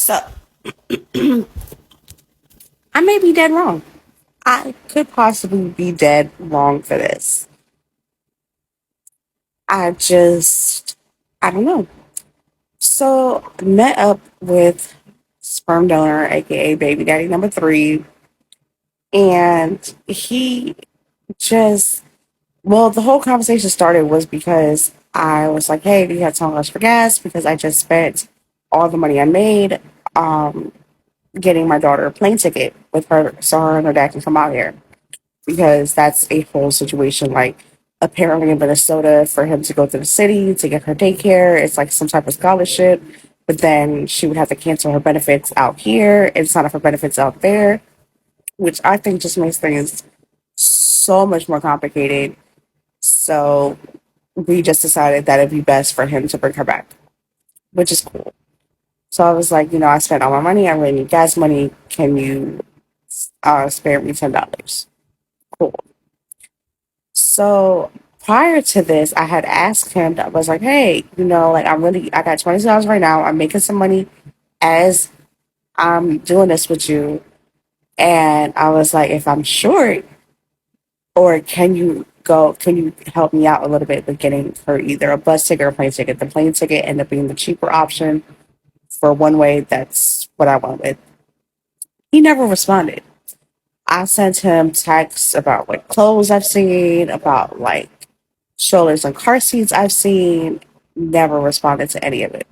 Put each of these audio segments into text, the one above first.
So I may be dead wrong. I could possibly be dead wrong for this. I just, I don't know. So met up with sperm donor, aka baby daddy number three, and he just, well, the whole conversation started was because I was like, "Hey, do you have $10 for gas?" Because I just spent all the money I made um, getting my daughter a plane ticket with her, so her and her dad can come out here. Because that's a whole situation. Like, apparently in Minnesota, for him to go to the city to get her daycare, it's like some type of scholarship. But then she would have to cancel her benefits out here and sign up for benefits out there, which I think just makes things so much more complicated. So we just decided that it'd be best for him to bring her back, which is cool. So I was like, I spent all my money. I really need gas money. Can you spare me $10? Cool. So prior to this, I had asked him, I was like, hey, like I got $20 right now. I'm making some money as I'm doing this with you. And I was like, if I'm short, or can you help me out a little bit with getting her either a bus ticket or a plane ticket? The plane ticket ended up being the cheaper option for one way. That's what I went with. He never responded. I sent him texts about like clothes I've seen, about like strollers and car seats I've seen. Never responded to any of it.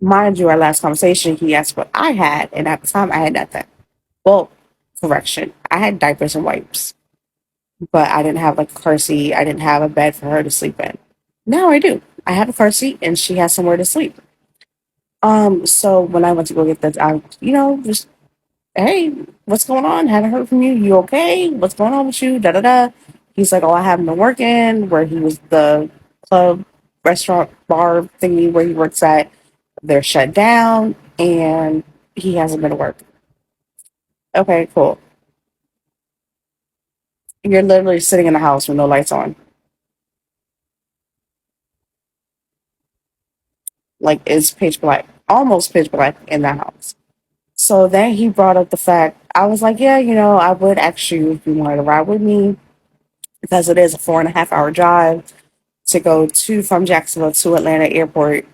Mind you, our last conversation, he asked what I had, and at the time I had nothing. Well, correction, I had diapers and wipes, but I didn't have like a car seat. I didn't have a bed for her to sleep in. Now I do. I have a car seat, and she has somewhere to sleep. So when I went to go get the, just hey, what's going on? Haven't heard from you. You okay? What's going on with you? Da da da. He's like, oh, I haven't been working. Where he was the club, restaurant, bar thingy where he works at, they're shut down, and he hasn't been to work. Okay, cool. You're literally sitting in the house with no lights on. Like it's pitch black, almost pitch black in the house. So then he brought up the fact. I was like, yeah, I would ask you if you wanted to ride with me because it is a 4.5 hour drive to go to from Jacksonville to Atlanta airport,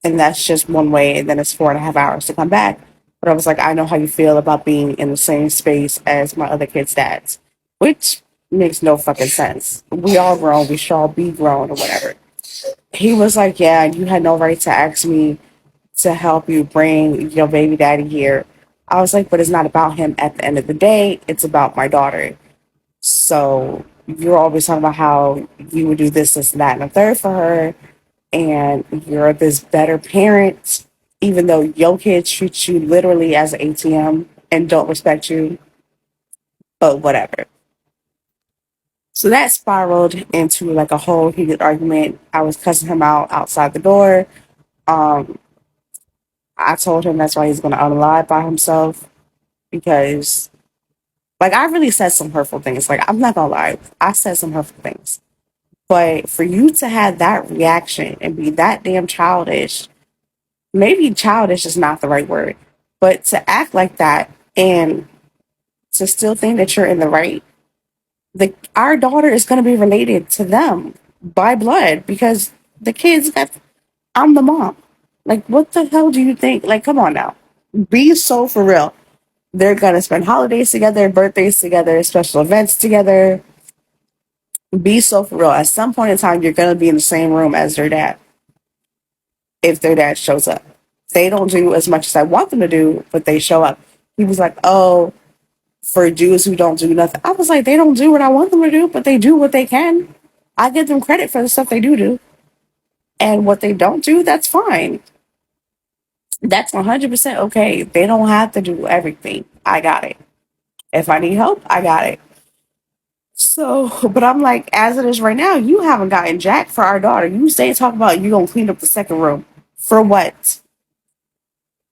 and that's just one way, and then it's 4.5 hours to come back. But I was like, I know how you feel about being in the same space as my other kids' dads, which makes no fucking sense. We all grown, we should all be grown or whatever. He was like, yeah, you had no right to ask me to help you bring your baby daddy here. I was like, but it's not about him at the end of the day. It's about my daughter. So you're always talking about how you would do this, and that, and a third for her, and you're this better parent, even though your kids treat you literally as an ATM and don't respect you, but whatever. So that spiraled into like a whole heated argument. I was cussing him out outside the door. Um, I told him that's why he's going to unalive by himself because, like, I really said some hurtful things. Like, I'm not going to lie, I said some hurtful things. But for you to have that reaction and be that damn childish, maybe childish is not the right word, but to act like that and to still think that you're in the right, our daughter is going to be related to them by blood because the kids got, I'm the mom. Like, what the hell do you think? Like, come on now. Be so for real. They're going to spend holidays together, birthdays together, special events together. Be so for real. At some point in time, you're going to be in the same room as their dad if their dad shows up. They don't do as much as I want them to do, but they show up. He was like, oh, for Jews who don't do nothing. I was like, they don't do what I want them to do, but they do what they can. I give them credit for the stuff they do. And what they don't do, that's fine. That's 100% okay. They don't have to do everything. I got it. If I need help, I got it. So, but I'm like, as it is right now, you haven't gotten jack for our daughter. You say talk about you gonna clean up the second room. For what?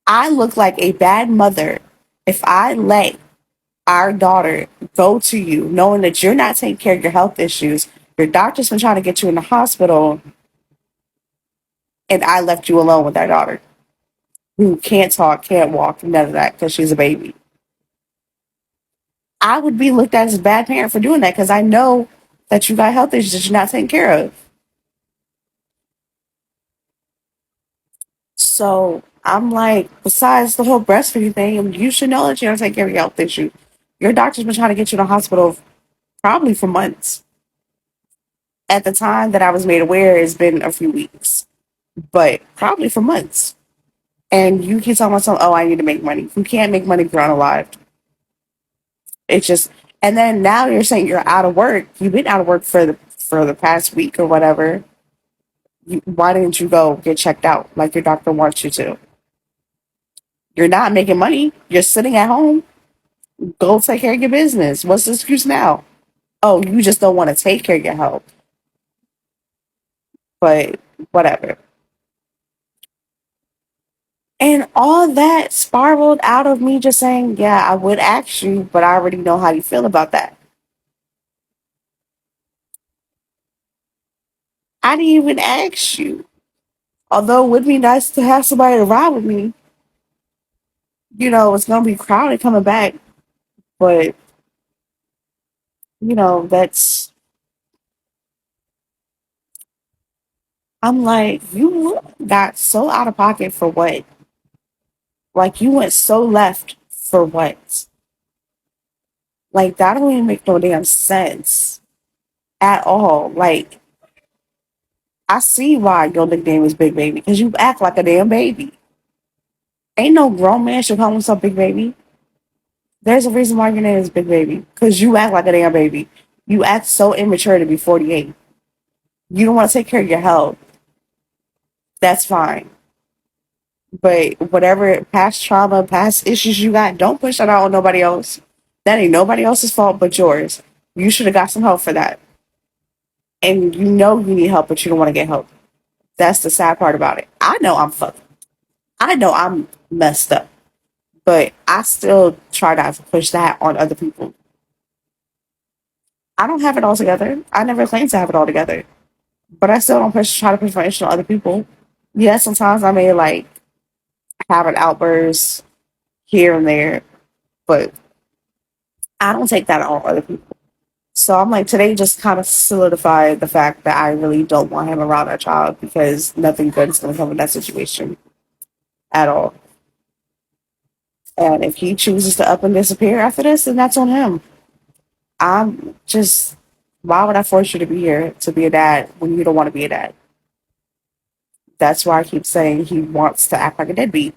I look like a bad mother if I let our daughter go to you knowing that you're not taking care of your health issues. Your doctor's been trying to get you in the hospital, and I left you alone with our daughter. who can't talk, can't walk, none of that because she's a baby. I would be looked at as a bad parent for doing that because I know that you got health issues that you're not taking care of. So I'm like, besides the whole breastfeeding thing, you should know that you don't take care of your health issue. Your doctor's been trying to get you to the hospital probably for months. At the time that I was made aware, it's been a few weeks, but probably for months. And you keep telling myself, oh, I need to make money. You can't make money if you're unalived. It's just, and then now you're saying you're out of work. You've been out of work for the past week or whatever. Why didn't you go get checked out like your doctor wants you to? You're not making money. You're sitting at home. Go take care of your business. What's the excuse now? Oh, you just don't want to take care of your health. But whatever. And all that spiraled out of me just saying, yeah, I would ask you, but I already know how you feel about that. I didn't even ask you. Although it would be nice to have somebody to ride with me, it's going to be crowded coming back. But, that's, I'm like, you got so out of pocket for what? Like, you went so left for what? Like, that don't even make no damn sense at all. Like, I see why your nickname is Big Baby, because you act like a damn baby. Ain't no grown man should call himself Big Baby. There's a reason why your name is Big Baby, because you act like a damn baby. You act so immature to be 48. You don't want to take care of your health. That's fine. But whatever past trauma, past issues you got, don't push that out on nobody else. That ain't nobody else's fault but yours. You should have got some help for that. And you know you need help, but you don't want to get help. That's the sad part about it. I know I'm fucked. I know I'm messed up. But I still try not to push that on other people. I don't have it all together. I never claimed to have it all together. But I still don't try to push my issue on other people. Yeah, sometimes I may like have an outburst here and there, but I don't take that on other people. So I'm like, today just kind of solidified the fact that I really don't want him around our child because nothing good is going to come of that situation at all. And if he chooses to up and disappear after this, then that's on him. I'm just, why would I force you to be here to be a dad when you don't want to be a dad? That's why I keep saying he wants to act like a deadbeat.